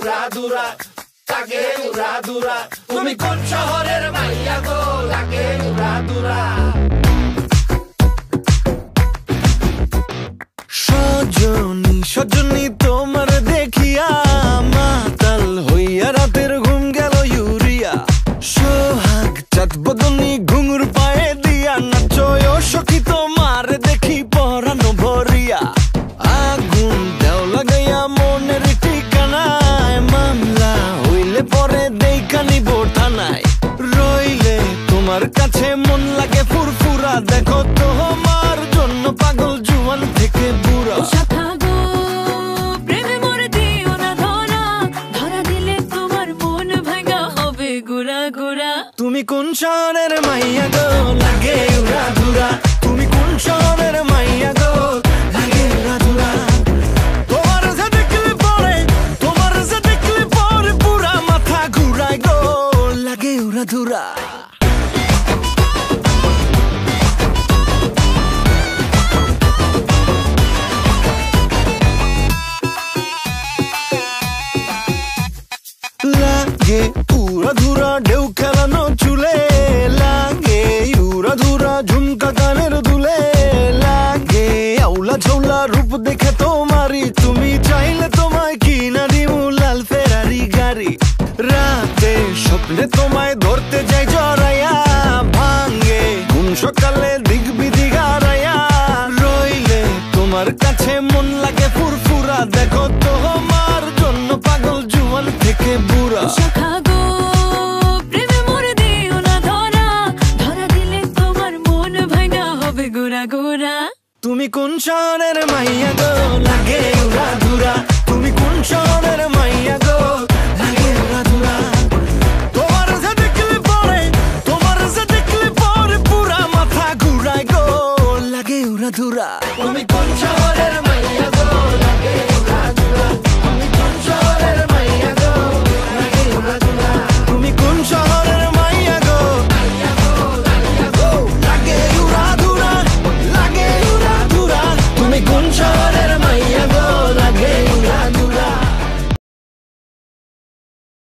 উড়াধুরা, লাগে উড়াধুরা। তুমি কোন শহরের মাইয়া গো, লাগে উড়াধুরা। সজনী সজনী তোমার দেখিয়া মাতাল হইয়া রাতের ঘুম গেল ইউরিয়া। সোহাগ চাঁদ বদনী ঘুঙুর পায়ে দিয়া নাচয় সখী তোমার দেখি পরানো ভরিয়া। আগুন দেও লাগাইয়া মনের ঠিকানায়, মামলা হইলে পরে দেইখা নিব থানায়। রইলে তোমার কাছে মন লাগে ফুরফুরা, দেখো তোমার জন্য পাগল জুয়ান থেকে বুড়া। তুমি কোন শহরের মাইয়া গো, লাগে উড়াধুরা। তুমি কোন শহরের মাইয়া গো, লাগে উড়াধুরা। তোমার যে দেখলে পরে, তোমার যে দেখলে পরে পুরা মাথা ঘুরায় গো, লাগে উড়াধুরা। লাগে উড়াধুরা ঢেউ খেলানো চুলে, লাগে উড়াধুরা ঝুমকা কানের দুলে, লাগে আউলা ঝৌলা রূপ দেখে তোমারি, তুমি চাইলে তোমায় কিনা দিমু লাল ফেরারি গাড়ি। রাতে স্বপ্নে তোমায় ধরতে যাই জড়াইয়া, ভাঙ্গে ঘুম সকালে দিক বিধি গারাইয়া। রইলে তোমার কাছে মন লাগে ফুরফুরা, দেখো তোমার জন্য পাগল জুয়ান থেকে বুড়া। তুমি কোন শহরের মাইয়া গো, লাগে উড়াধুরা। তুমি কোন শহরের মাইয়া গো, লাগে উড়াধুরা। তোমার যে দেখলে পরে, তোমার যে দেখলে পরে পুরা মাথা ঘুরায় গো, লাগে উড়াধুরা।